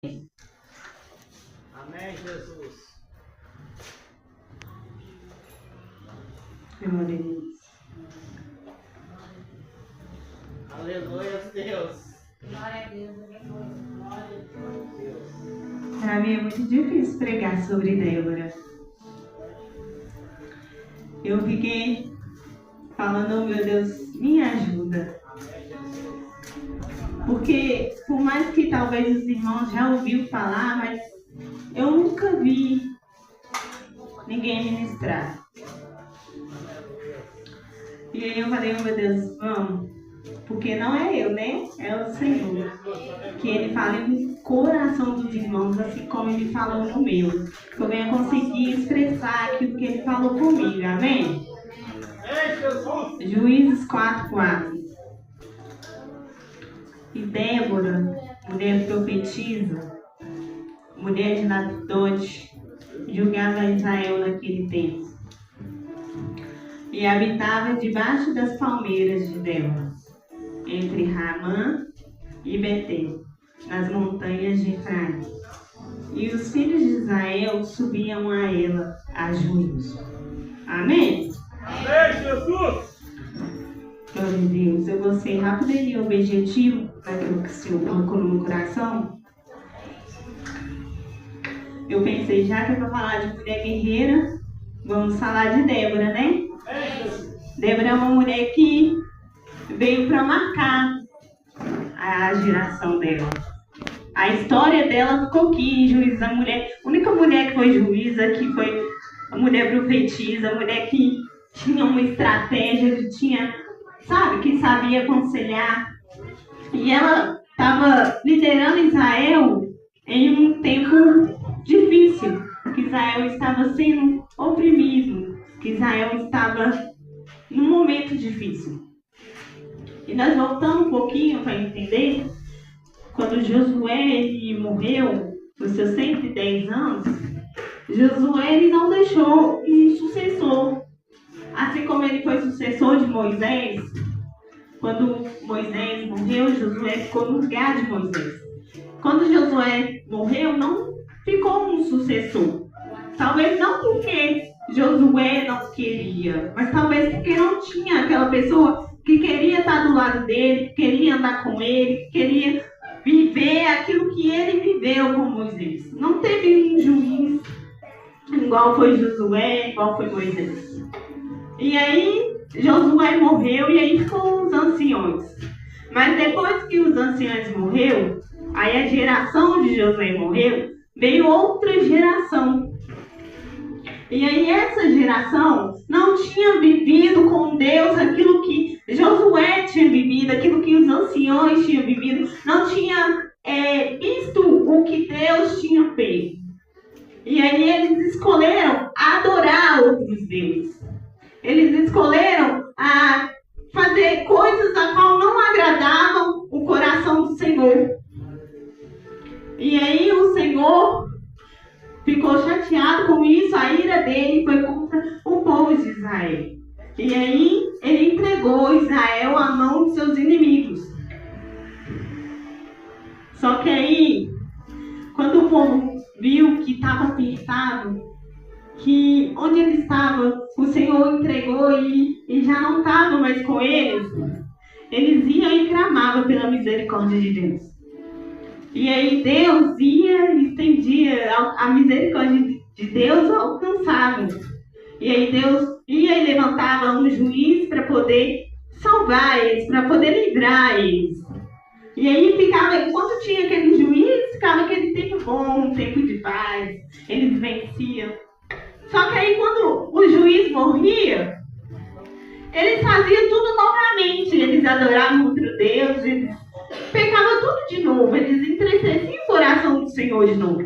Amém, Jesus. Glória a Deus. Aleluia, Deus. Glória a Deus, Glória a Deus. Para mim é muito difícil pregar sobre Débora. Eu fiquei falando, oh, meu Deus, me ajuda. Porque, por mais que talvez os irmãos já ouviram falar, mas eu nunca vi ninguém ministrar. E aí eu falei, oh, meu Deus, vamos. Porque não é eu, né? É o Senhor. Que Ele fala no coração dos irmãos, assim como Ele falou no meu. Que eu venha conseguir expressar aquilo que Ele falou comigo. Amém? Juízes 4:4. E Débora, mulher profetisa, mulher de Natote, julgava Israel naquele tempo. E habitava debaixo das palmeiras de Débora, entre Ramã e Betel, nas montanhas de Efraim. E os filhos de Israel subiam a ela a juízo. Amém? Amém, Jesus. Glória a Deus. Eu vou ser rápido e objetivo naquilo que o Senhor colocou no meu coração. Eu pensei, já que é para falar de mulher guerreira, vamos falar de Débora, né? Débora é uma mulher que veio para marcar a geração dela. A história dela ficou aqui em Juízes. A única mulher que foi juíza, que foi a mulher profetisa, a mulher que tinha uma estratégia, que tinha, sabe, que sabia aconselhar. E ela estava liderando Israel em um tempo difícil, que Israel estava sendo oprimido, que Israel estava num momento difícil. E nós voltamos um pouquinho para entender, quando Josué ele morreu, os seus 110 anos, Josué ele não deixou um sucessor. Assim como ele foi sucessor de Moisés, quando Moisés morreu, Josué ficou no lugar de Moisés. Quando Josué morreu, não ficou um sucessor. Talvez não porque Josué não queria, mas talvez porque não tinha aquela pessoa que queria estar do lado dele, que queria andar com ele, que queria viver aquilo que ele viveu com Moisés. Não teve um juiz igual foi Josué, igual foi Moisés. E aí Josué morreu e aí ficou os anciões. Mas depois que os anciões morreram, aí a geração de Josué morreu, veio outra geração. E aí essa geração não tinha vivido com Deus aquilo que Josué tinha vivido, aquilo que os anciões tinham vivido, não tinha visto o que Deus tinha feito. E aí eles escolheram adorar outros deuses. Eles escolheram a fazer coisas a qual não agradavam o coração do Senhor. E aí o Senhor ficou chateado com isso, a ira dele foi contra o povo de Israel. E aí ele entregou Israel à mão de seus inimigos. Só que aí, quando o povo viu que estava apertado, que onde ele estava, o Senhor entregou e já não estava mais com eles, eles iam e clamavam pela misericórdia de Deus. E aí Deus ia e estendia, a misericórdia de Deus alcançava. E aí Deus ia e levantava um juiz para poder salvar eles, para poder livrar eles. E aí ficava, enquanto tinha aquele juiz, ficava aquele tempo bom, um tempo de paz, eles venciam. Só que aí quando o juiz morria, eles faziam tudo novamente, eles adoravam outro Deus, eles pecavam tudo de novo, eles entristeciam o coração do Senhor de novo.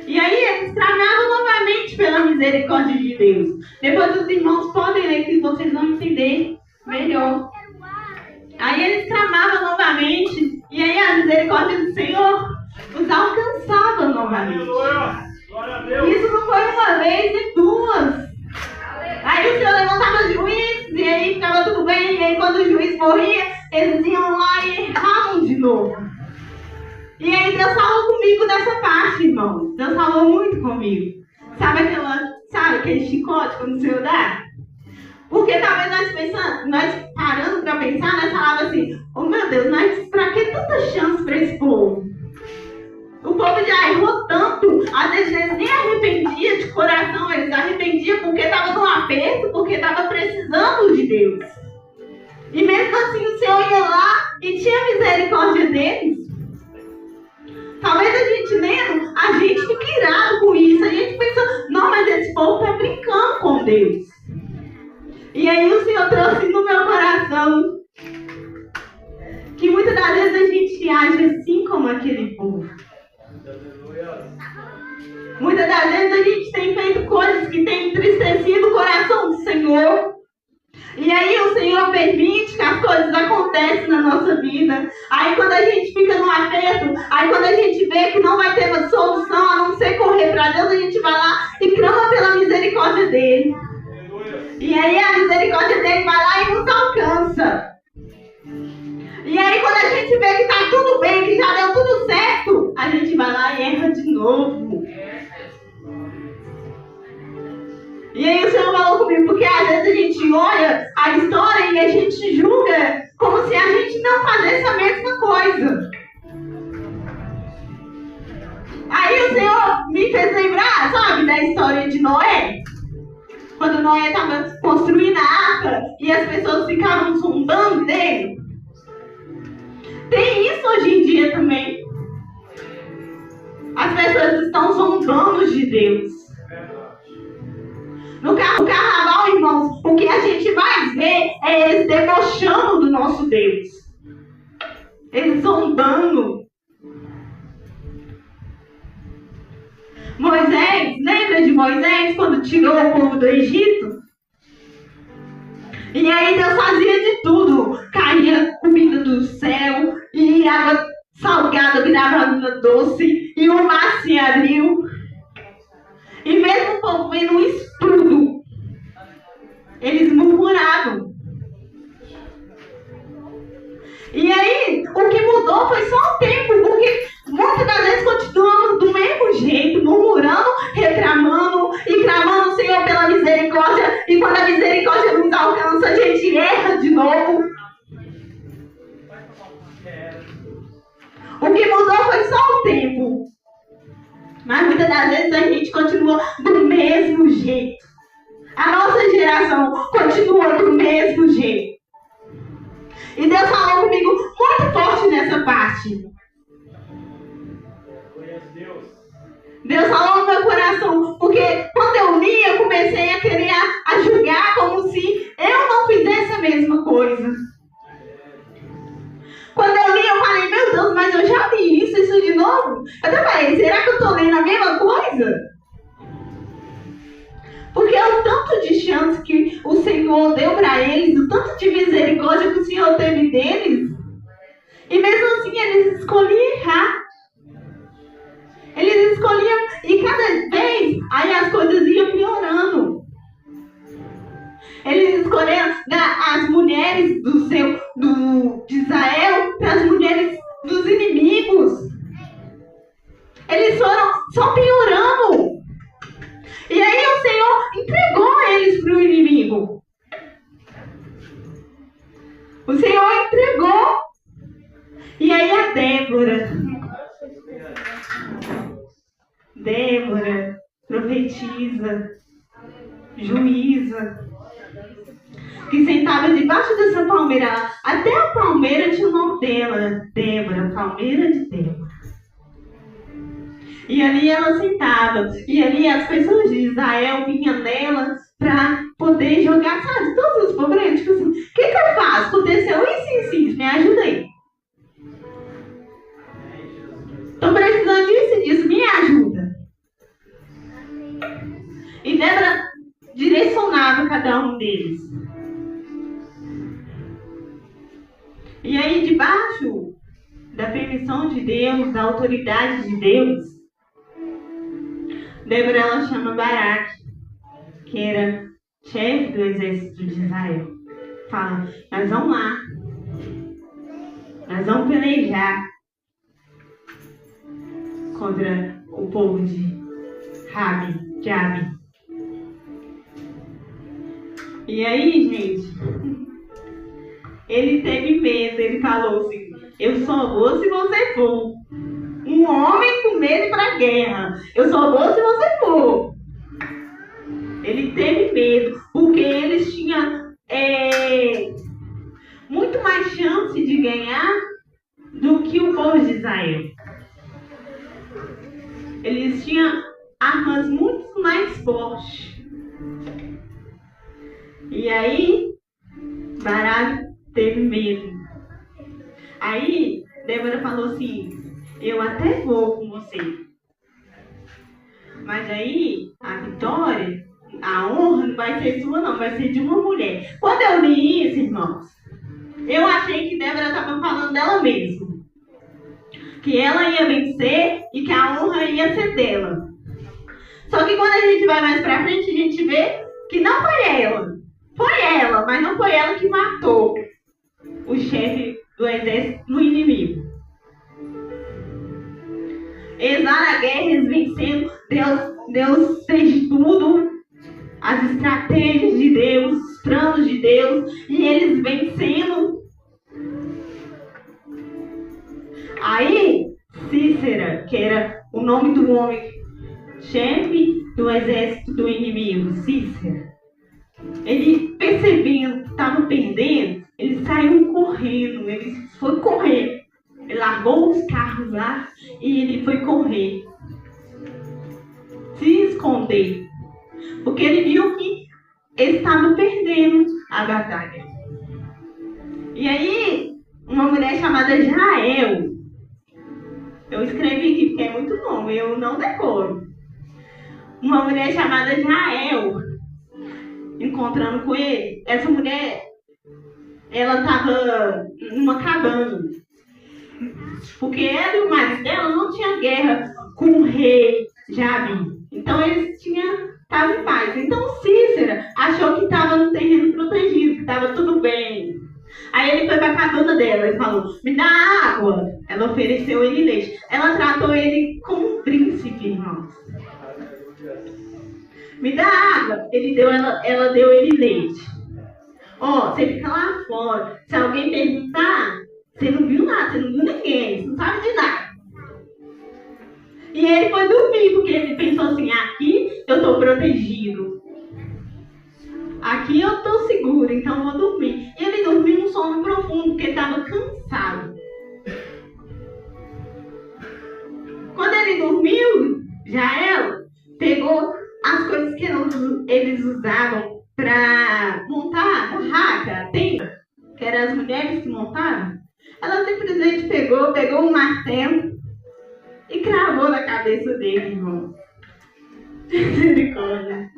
E aí eles clamavam novamente pela misericórdia de Deus. Depois os irmãos podem ler que vocês vão entender melhor. Aí eles clamavam novamente, e aí a misericórdia do Senhor os alcançava novamente. Isso não foi uma vez e duas. Aí o Senhor levantava o juiz, e aí ficava tudo bem, e aí quando o juiz morria, eles iam lá e erravam de novo. E aí Deus falou comigo nessa parte, irmão. Deus falou muito comigo. Sabe aquele chicote quando o Senhor dá? Porque talvez nós parando para pensar, nós falávamos assim, oh meu Deus, mas pra que tanta chance para esse povo? O povo já errou tanto, às vezes eles nem arrependia de coração, eles arrependiam porque estava no aperto, porque estava precisando de Deus. E mesmo assim o Senhor ia lá e tinha misericórdia deles. Talvez a gente lendo, a gente fique irado com isso, a gente pensa, não, mas esse povo está brincando com Deus. E aí o Senhor trouxe no meu coração que muitas das vezes a gente age assim como aquele povo. Muitas das vezes a gente tem feito coisas que têm entristecido o coração do Senhor. E aí o Senhor permite que as coisas aconteçam na nossa vida. Aí quando a gente fica no aperto, aí quando a gente vê que não vai ter uma solução a não ser correr para Deus, a gente vai lá e clama pela misericórdia dele. E aí a misericórdia dele vai lá e nos alcança. E aí quando a gente vê que está tudo bem, que já deu tudo certo, a gente vai lá e erra de novo. E aí o Senhor falou comigo, porque às vezes a gente olha a história e a gente julga como se a gente não fizesse a mesma coisa. Aí o Senhor me fez lembrar, sabe, da história de Noé. Quando Noé estava construindo a arca e as pessoas ficavam zombando dele. Tem isso hoje em dia também. As pessoas estão zombando de Deus. No carnaval, irmãos, o que a gente mais vê é eles debochando do nosso Deus. Eles zombando. Moisés, lembra de Moisés quando tirou o povo do Egito? E aí Deus fazia de tudo. Caía comida do céu, e água salgada virava doce, e o mar se abriu. E mesmo o povo vendo isso tudo, eles murmuravam. E aí, o que mudou foi só o tempo, porque muitas das vezes continuamos do mesmo jeito, murmurando, reclamando e clamando o Senhor pela misericórdia. E quando a misericórdia nos alcança, a gente erra de novo. O que mudou foi só o tempo. Mas muitas das vezes a gente continua do mesmo jeito. A nossa geração continua do mesmo jeito. E Deus falou comigo muito forte nessa parte. Deus falou no meu coração, porque quando eu li, eu comecei a querer a julgar como se eu não fizesse a mesma coisa. Quando eu li, eu falei, meu Deus, mas eu já li isso de novo? Eu até falei, será que eu estou lendo a mesma coisa? Porque é o tanto de chance que o Senhor deu para eles, o tanto de misericórdia que o Senhor teve deles. E mesmo assim, eles escolhiam errar. Eles escolhiam, e cada vez, aí as coisas iam piorando. Eles escolheram as mulheres de Israel para as mulheres dos inimigos. Eles foram só piorando. E aí o Senhor entregou eles para o inimigo. O Senhor entregou. E aí a Débora, profetiza, juíza, que sentava debaixo dessa palmeira. Até a palmeira tinha o nome dela, Débora, palmeira de Débora. E ali ela sentava, e ali as pessoas de Israel vinham nela para poder jogar, sabe, todos os problemas. Tipo assim, o que eu faço? Aconteceu isso, me ajuda aí. Estou precisando disso e disso, me ajuda. E Débora direcionava cada um deles. E aí, debaixo da permissão de Deus, da autoridade de Deus, Débora, ela chama Baraque, que era chefe do exército de Israel. Fala, nós vamos lá. Nós vamos pelejar. contra o povo de Jabe. E aí, gente, ele teve medo, ele falou assim: eu só vou se você for. Um homem com medo para a guerra. Eu só vou se você for. Ele teve medo, porque eles tinham muito mais chance de ganhar do que o povo de Israel. Eles tinham armas muito mais fortes. E aí, Barak teve medo. Aí, Débora falou assim: eu até vou com você. Mas aí, a vitória, a honra não vai ser sua não, vai ser de uma mulher. Quando eu li isso, irmãos, eu achei que Débora estava falando dela mesma. Que ela ia vencer e que a honra ia ser dela. Só que quando a gente vai mais pra frente, a gente vê que não foi ela. Foi ela, mas não foi ela que matou o chefe do exército do inimigo. Eles lá na guerra, eles vencendo. Deus fez tudo. As estratégias de Deus, os planos de Deus. E eles vencendo. Aí, Cícera, que era o nome do homem, chefe do exército do inimigo, Cícera, ele percebendo que estava perdendo, ele saiu correndo, ele foi correr. Ele largou os carros lá e ele foi correr. Se esconder. Porque ele viu que ele estava perdendo a batalha. E aí, uma mulher chamada Jael, eu escrevi aqui porque é muito nome, eu não decoro. Uma mulher chamada Jael, encontrando com ele, essa mulher, ela estava numa cabana. Porque ela e o marido dela não tinha guerra com o rei Jabe. Então eles estavam em paz. Então Cícera achou que estava no terreno protegido, que estava tudo bem. Aí ele foi para a cabana dela e falou: me dá água. Ela ofereceu ele leite. Ela tratou ele como um príncipe, irmãos. Me dá água. Ela deu ele leite. Ó, você fica lá fora. Se alguém perguntar, você não viu nada, você não viu ninguém, você não sabe de nada. E ele foi dormir, porque ele pensou assim: aqui eu estou protegido. Aqui eu estou seguro, então eu vou dormir. E ele dormiu num sono profundo, porque estava cansado. Quando ele dormiu, Jael pegou as coisas que eles usavam para montar a barraca, a tenda, que eram as mulheres que montavam. Ela simplesmente pegou um martelo e cravou na cabeça dele, irmão. Misericórdia.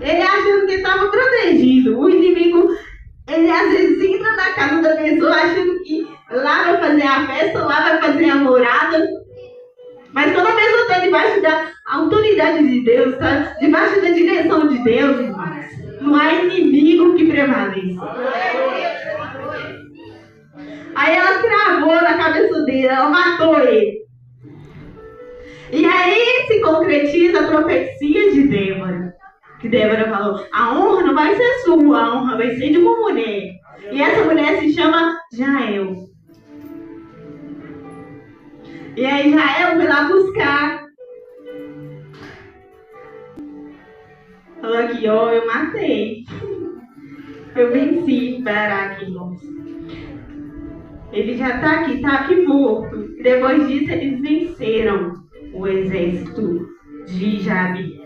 Ele achando que estava protegido. O inimigo, ele às vezes entra na casa da pessoa achando que lá vai fazer a festa, lá vai fazer a morada. Mas quando a pessoa está debaixo da autoridade de Deus, está debaixo da direção de Deus, irmãos, não há inimigo que prevaleça. Aí ela cravou na cabeça dele, ela matou ele. E aí se concretiza a profecia de Débora. Que Débora falou: a honra não vai ser sua, a honra vai ser de uma mulher. E essa mulher se chama Jael. E aí Jael foi lá buscar. Falou aqui: ó, eu matei. Eu venci Barak, irmãos. Ele já está aqui morto. E depois disso eles venceram o exército de Jabe.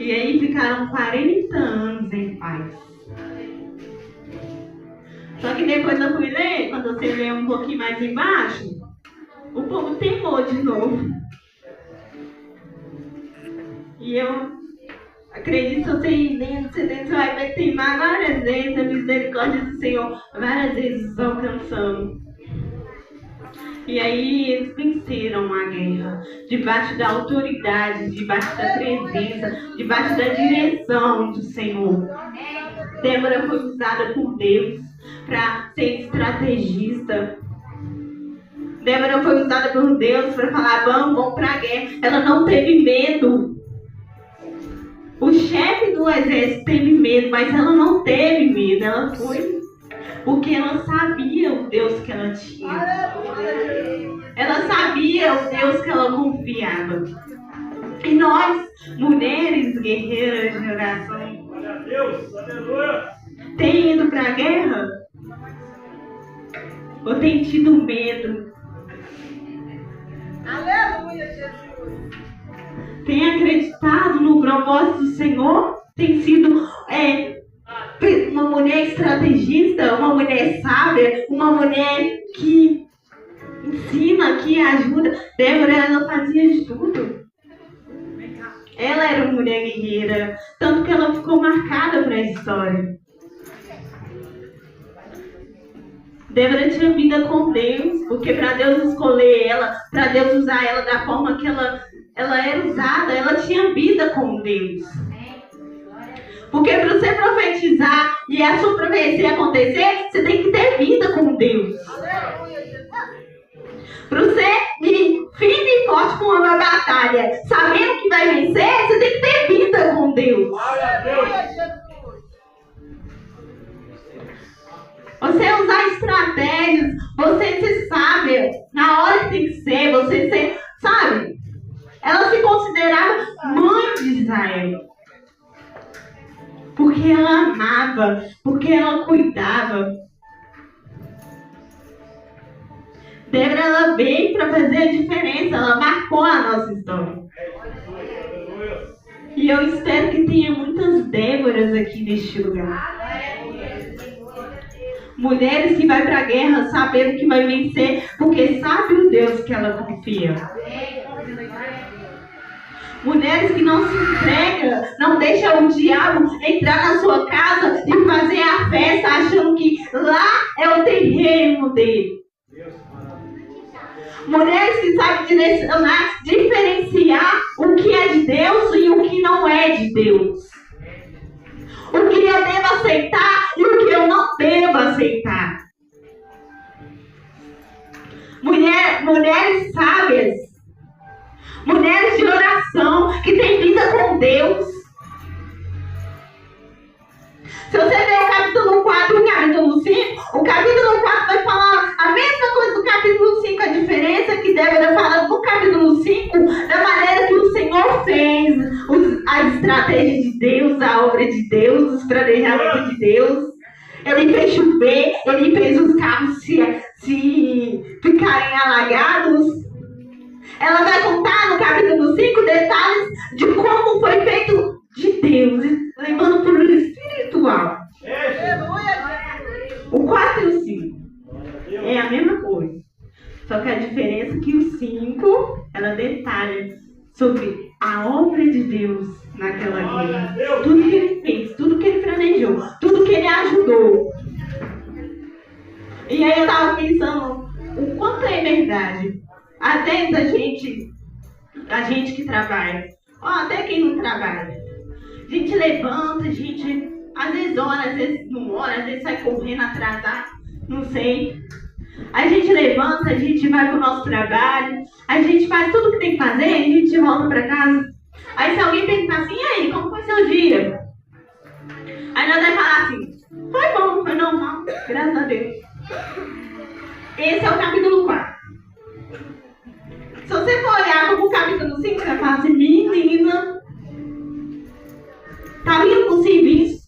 E aí ficaram 40 anos em paz. Só que depois eu fui ler, quando você lê um pouquinho mais embaixo, o povo teimou de novo. E eu acredito que você ir lendo, você vai teimar várias vezes, a misericórdia do Senhor várias vezes alcançando. E aí eles venceram a guerra, debaixo da autoridade, debaixo da presença, debaixo da direção do Senhor. Débora foi usada por Deus para ser estrategista. Débora foi usada por Deus para falar, vamos para a guerra. Ela não teve medo. O chefe do exército teve medo, mas ela não teve medo. Ela foi porque ela sabia o Deus que ela tinha. Ela sabia o Deus que ela confiava. E nós, mulheres guerreiras de oração, Glória a Deus, aleluia. tem ido para a guerra? Ou tem tido medo? Aleluia, Jesus. Tem acreditado no propósito do Senhor? Tem sido uma mulher estrategista, uma mulher sábia, uma mulher que ensina, que ajuda. Débora, ela fazia de tudo. Ela era uma mulher guerreira, tanto que ela ficou marcada para a história. Débora tinha vida com Deus, porque para Deus escolher ela, para Deus usar ela da forma que ela era usada, ela tinha vida com Deus. Porque para você profetizar e a sua profecia acontecer, você tem que ter vida com Deus. Para você ir firme e forte com uma batalha, sabendo que vai vencer, você tem que ter vida com Deus. Glória a Deus. Você usar estratégias, você ser sábia na hora que tem que ser, você ser, sabe? Ela se considerava mãe de Israel. Porque ela amava, porque ela cuidava. Débora, ela veio para fazer a diferença, ela marcou a nossa história. Aleluia. E eu espero que tenha muitas Déboras aqui neste lugar. Mulheres que vai para a guerra sabendo que vai vencer, porque sabe o Deus que ela confia. Mulheres que não se entregam, não deixam o diabo entrar na sua casa e fazer a festa achando que lá é o terreno dele. Mulheres que sabem direcionar, diferenciar o que é de Deus e o que não é de Deus. O que eu devo aceitar e o que eu não devo aceitar. Mulheres sábias. Mulheres de oração, que têm vida com Deus. Se você ver o capítulo 4 e o capítulo 5, o capítulo 4 vai falar a mesma coisa do capítulo 5. A diferença é que Débora fala no capítulo 5 da maneira que o Senhor fez as estratégias de Deus, a obra de Deus, os planejamentos de Deus. Ele fez chover, ele fez os carros se ficarem alagados. Ela vai contar no capítulo 5 detalhes de como foi feito de Deus, levando para o espiritual. O 4 e o 5 é a mesma coisa. Só que a diferença é que o 5, ela detalha sobre a obra de Deus naquela guerra. Tudo que ele fez, tudo que ele planejou, tudo que ele ajudou. E aí eu estava pensando o quanto é verdade. Às vezes a gente que trabalha, ou até quem não trabalha, a gente levanta, a gente às vezes ora, às vezes não ora, às vezes sai correndo atrasado, não sei. A gente levanta, a gente vai pro nosso trabalho, a gente faz tudo o que tem que fazer, a gente volta pra casa. Aí se alguém perguntar assim, e aí, como foi seu dia? Aí nós vamos falar assim, foi bom, foi normal, graças a Deus. Esse é o capítulo 4. Se você for olhar como o capítulo 5, você vai falar assim, menina, tá vindo pro serviço.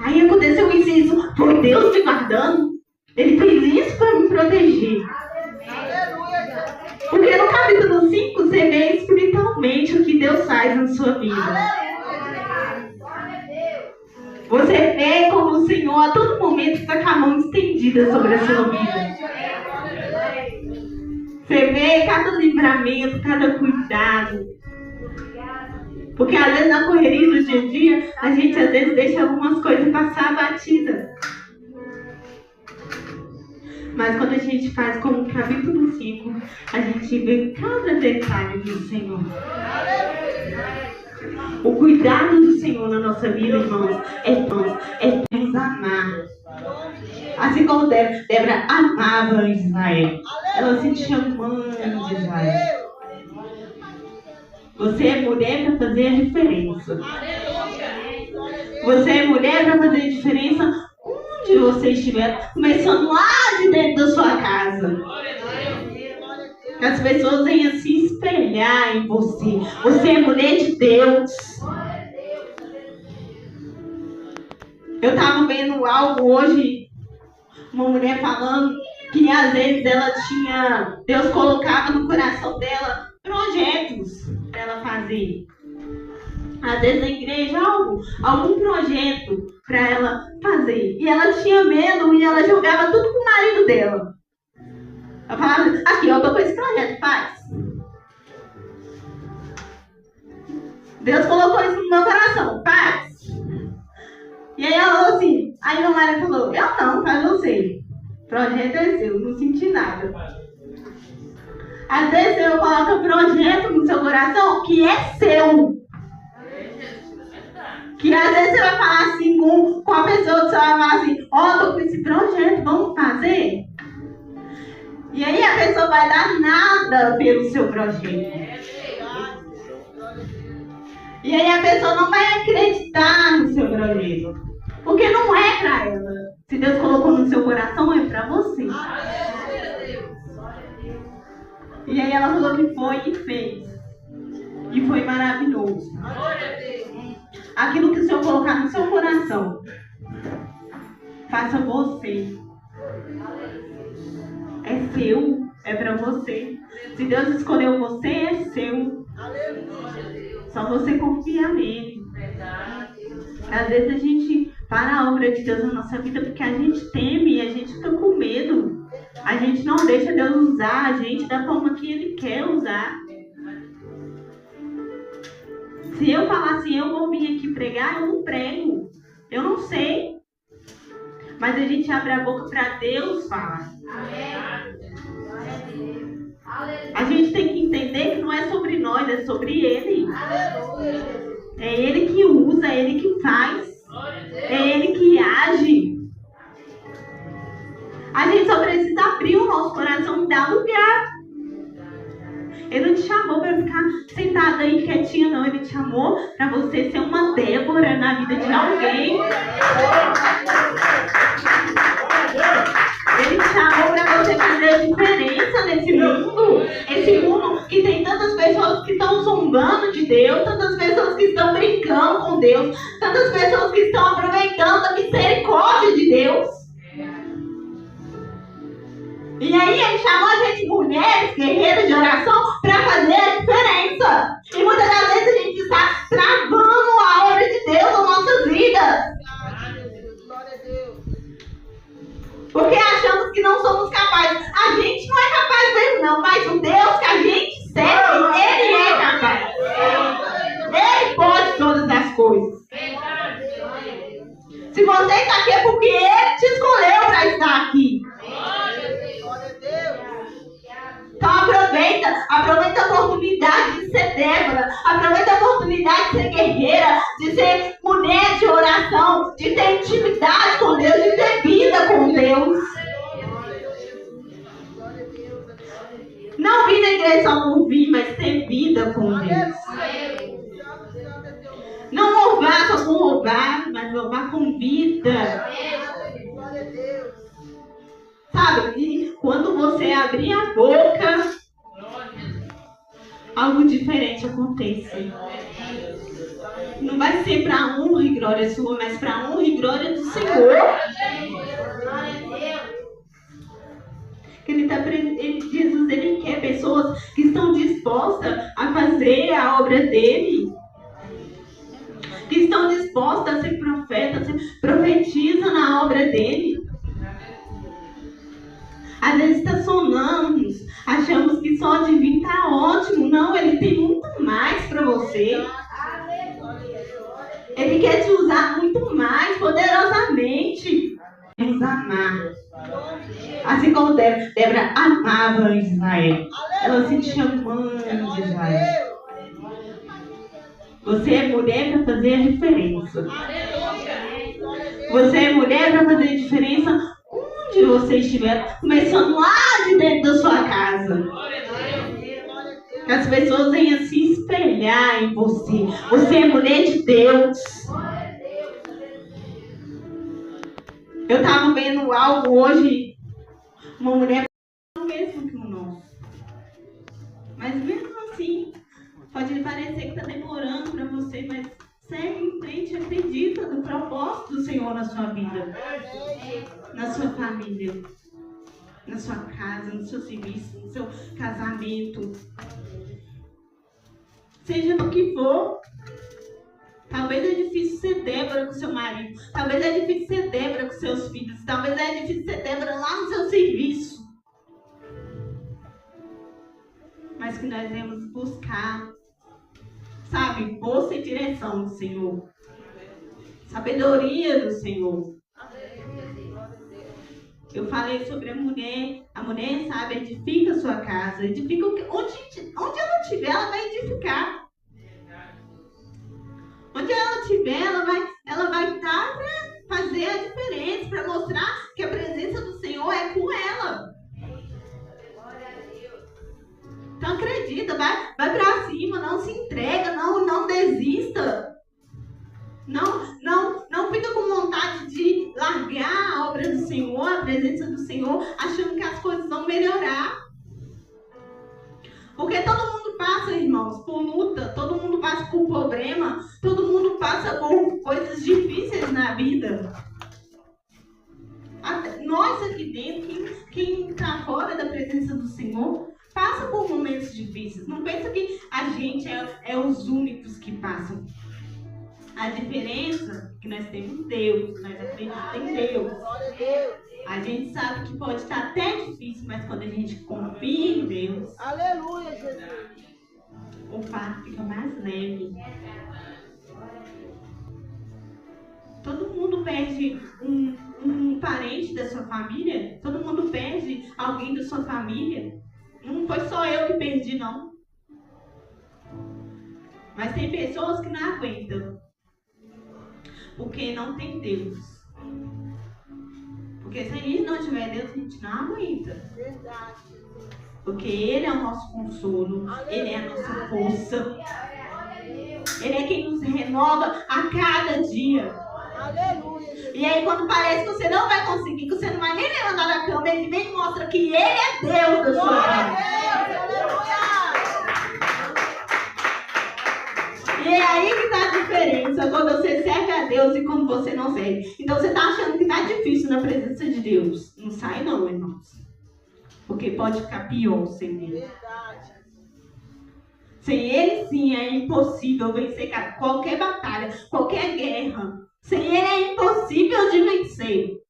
Aí aconteceu isso, foi Deus me guardando. Ele fez isso para me proteger. Porque no capítulo 5 você vê espiritualmente o que Deus faz na sua vida. Você vê como o Senhor a todo momento está com a mão estendida sobre a sua vida. Você vê cada livramento, cada cuidado. Porque às vezes na correria do dia a dia, a gente às vezes deixa algumas coisas passar batida. Mas quando a gente faz como o capítulo 5, a gente vê cada detalhe do Senhor. O cuidado do Senhor na nossa vida, irmãos, é nos amar. Assim como Débora amava Israel. Ela se sentia mãe de Israel. Você é mulher para fazer a diferença. Você é mulher para fazer a diferença onde você estiver. Começando lá de dentro da sua casa. Que as pessoas venham se espelhar em você. Você é mulher de Deus. Eu estava vendo algo hoje. Uma mulher falando que às vezes ela tinha... Deus colocava no coração dela projetos para ela fazer. Às vezes na igreja, algum projeto para ela fazer. E ela tinha medo e ela jogava tudo pro marido dela. Ela falava, aqui, eu tô com esse projeto, faz. Deus colocou isso no meu coração, faz. E aí ela falou assim, aí meu marido falou, eu não, faz você. O projeto é seu, não senti nada. Às vezes eu coloco um projeto no seu coração que é seu. Que às vezes você vai falar assim com a pessoa que você vai falar assim, tô com esse projeto, vamos fazer? E aí a pessoa vai dar nada pelo seu projeto. E aí a pessoa não vai acreditar no seu projeto. Porque não é pra ela. Se Deus colocou no seu coração, é pra você. E aí ela falou que foi e fez. E foi maravilhoso. Aquilo que o Senhor colocar no seu coração, faça você. É seu, é pra você. Se Deus escolheu você, é seu. Só você confiar nele. Às vezes a gente para a obra de Deus na nossa vida porque a gente teme, a gente fica com medo. A gente não deixa Deus usar a gente da forma que Ele quer usar. Se eu falar assim, eu vou vir aqui pregar, eu não prego. Eu não sei. Mas a gente abre a boca para Deus falar. A gente tem que entender que não é sobre nós, é sobre Ele. É Ele que usa, é Ele que faz. É Ele que age. A gente só precisa abrir o nosso coração e dar lugar. Ele não te chamou para ficar sentada aí quietinha, não. Ele te chamou para você ser uma Débora na vida de alguém. Ele te chamou para você fazer a diferença nesse mundo. Esse mundo que tem tantas pessoas que estão zombando de Deus, tantas pessoas que estão brincando com Deus, tantas pessoas que estão aproveitando a misericórdia de Deus. E aí ele chamou a gente, mulheres, guerreiras de oração, para fazer a diferença. E muitas das vezes a gente está travando a obra de Deus nas nossas vidas. Porque achamos que não somos capazes. A gente não é capaz mesmo não, mas o Deus que a gente serve, Ele é capaz. Ele pode todas as coisas. Se você está aqui é porque Ele te escolheu para estar aqui. Então aproveita a oportunidade de ser Débora, aproveita a oportunidade de ser guerreira, de ser mulher de oração, de ter intimidade com Deus, de ter vida com Deus. Não vir na igreja só por vir, mas ter vida com Deus. Não louvar só por louvar, mas louvar com vida. Sabe, e quando você abrir a boca, algo diferente acontece. Não vai ser para a honra e glória sua, mas para a honra e glória do Senhor. Jesus, Ele quer pessoas que estão dispostas a fazer a obra dEle. Que estão dispostas a ser profetas, profetiza na obra dEle. Às vezes estacionamos, achamos que só de vir está ótimo. Não, Ele tem muito mais para você. Ele quer te usar muito mais poderosamente. Nos amar. Assim como Débora amava Israel. Ela se sentia mãe de Israel. Você é mulher para fazer a diferença. Você é mulher para fazer a diferença onde você estiver, começando lá de dentro da sua casa. Que as pessoas venham se espelhar em você. Você é mulher de Deus. Eu estava vendo algo hoje, uma mulher mesmo que o nosso. Mas mesmo assim, pode parecer que está demorando para você, mas segue em frente, acredita no propósito do Senhor na sua vida, na sua família, na sua casa, no seu serviço, no seu casamento. Seja no que for. Talvez é difícil ser Débora com seu marido. Talvez é difícil ser Débora com seus filhos. Talvez é difícil ser Débora lá no seu serviço. Mas que nós devemos buscar, sabe, força e direção do Senhor. Sabedoria do Senhor. Eu falei sobre a mulher. A mulher, sabe, edifica a sua casa. Edifica onde ela estiver, ela vai edificar. Onde ela estiver, ela vai estar para fazer a diferença, para mostrar que a presença do Senhor é com ela. Então acredita, vai para cima, não se entrega, não desista. Não fica com vontade de largar a obra do Senhor, a presença do Senhor, achando que as coisas vão melhorar. Porque todo mundo passa, irmãos, por luta, todo mundo passa por problema, todo mundo passa por coisas difíceis na vida. Até nós aqui dentro, quem está fora da presença do Senhor, passa por momentos difíceis. Não pensa que a gente é os únicos que passam. A diferença é que nós temos Deus, nós acreditamos em Deus. A gente sabe que pode estar até difícil, mas quando a gente confia em Deus, aleluia, Jesus, o fardo fica mais leve. Todo mundo perde um parente da sua família, todo mundo perde alguém da sua família. Não foi só eu que perdi, não. Mas tem pessoas que não aguentam, porque não tem Deus. Porque se a gente não tiver Deus, a gente não aguenta. verdade. Porque Ele é o nosso consolo, Ele é a nossa força. Ele é quem nos renova a cada dia. Aleluia, Jesus. E aí quando parece que você não vai conseguir, que você não vai nem levantar da cama, Ele vem e mostra que Ele é Deus da sua vida. E é aí que está a diferença, quando você serve a Deus e quando você não serve. Então você está achando que está difícil na presença de Deus. Não sai não, irmãos. Porque pode ficar pior sem Ele. Verdade. Sem Ele, sim, é impossível vencer qualquer batalha, qualquer guerra. Sem Ele é impossível de vencer.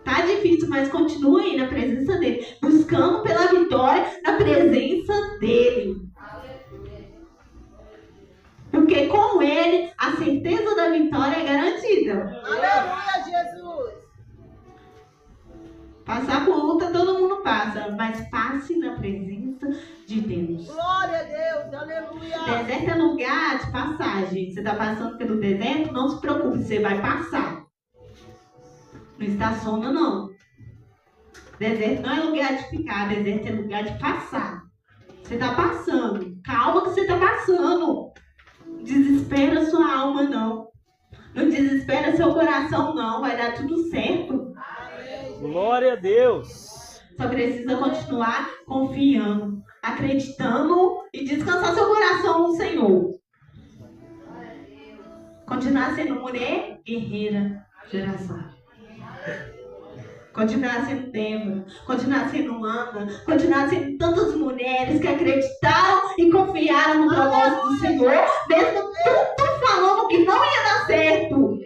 Tá difícil, mas continue aí na presença dEle. Buscando pela vitória na presença dEle. Porque com Ele, a certeza da vitória é garantida. Aleluia, Jesus. Passar por luta todo mundo passa, mas passe na presença de Deus. Glória a Deus, aleluia. Deserto é lugar de passagem. Você está passando pelo deserto, não se preocupe, você vai passar. Não estaciona, não. Deserto não é lugar de ficar, deserto é lugar de passar. Você está passando. Calma que você está passando. Desespera sua alma, não. Não desespera seu coração, não. Vai dar tudo certo. Glória a Deus. Só precisa continuar confiando, acreditando e descansar seu coração no Senhor. Continuar sendo mulher guerreira geração. Continuar sendo Débora, continuar sendo Ana, continuar sendo tantas mulheres que acreditaram e confiaram no propósito do Senhor, mesmo tudo falando que não ia dar certo.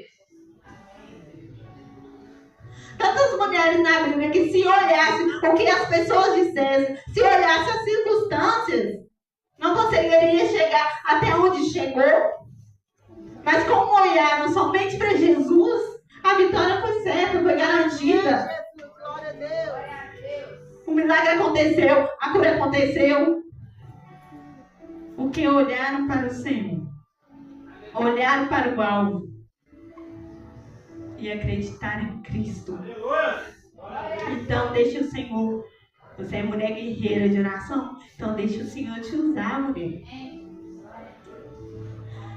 Tantas mulheres na Bíblia que se olhassem o que as pessoas dissessem, se olhassem as circunstâncias, não conseguiria chegar até onde chegou. Mas como olharam somente para Jesus, a vitória foi certa, foi garantida. Glória a Deus. O milagre aconteceu, a cura aconteceu. Porque olharam para o Senhor, olharam para o alvo e acreditar em Cristo. Então, deixa o Senhor. Você é mulher guerreira de oração? Então, deixa o Senhor te usar, mulher.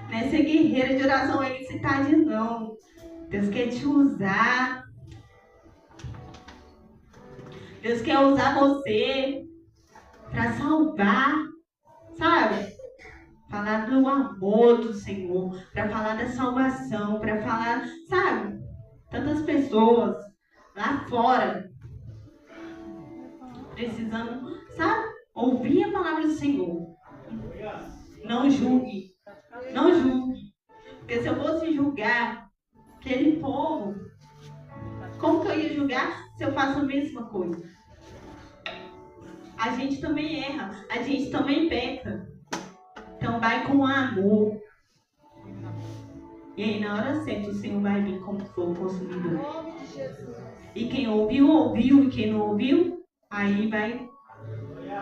Não é ser guerreira de oração aí que você tá de não. Deus quer te usar. Deus quer usar você para salvar, sabe? Falar do amor do Senhor, para falar da salvação, para falar, sabe? Tantas pessoas lá fora precisando, sabe? Ouvir a palavra do Senhor. Não julgue. Não julgue. Porque se eu fosse julgar aquele povo, como que eu ia julgar se eu faço a mesma coisa? A gente também erra. A gente também peca. Então vai com amor. E aí na hora certa o Senhor vai vir como fogo consumidor. Em nome de Jesus. E quem ouviu, ouviu. E quem não ouviu, aí vai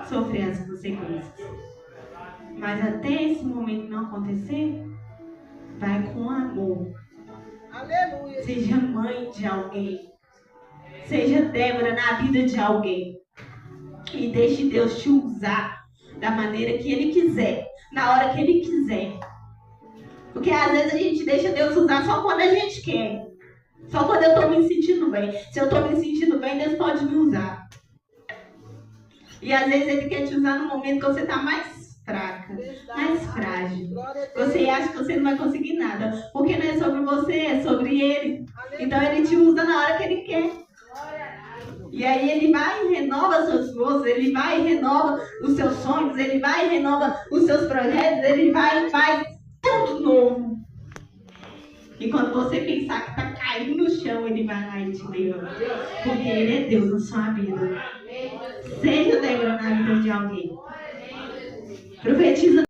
sofrer as consequências. Mas até esse momento não acontecer, vai com amor. Aleluia. Seja mãe de alguém. Seja Débora na vida de alguém. E deixe Deus te usar da maneira que Ele quiser. Na hora que Ele quiser. Porque às vezes a gente deixa Deus usar só quando a gente quer. Só quando eu tô me sentindo bem. Se eu tô me sentindo bem, Deus pode me usar. E às vezes Ele quer te usar no momento que você tá mais fraca, mais frágil. Você acha que você não vai conseguir nada. Porque não é sobre você, é sobre Ele. Então Ele te usa na hora que Ele quer. E aí Ele vai e renova seus esforços, Ele vai e renova os seus sonhos, Ele vai e renova os seus projetos, Ele vai e faz tudo novo. E quando você pensar que tá caindo no chão, Ele vai lá e te levanta. Porque Ele é Deus na sua vida. Seja Débora na vida de alguém. Profetiza.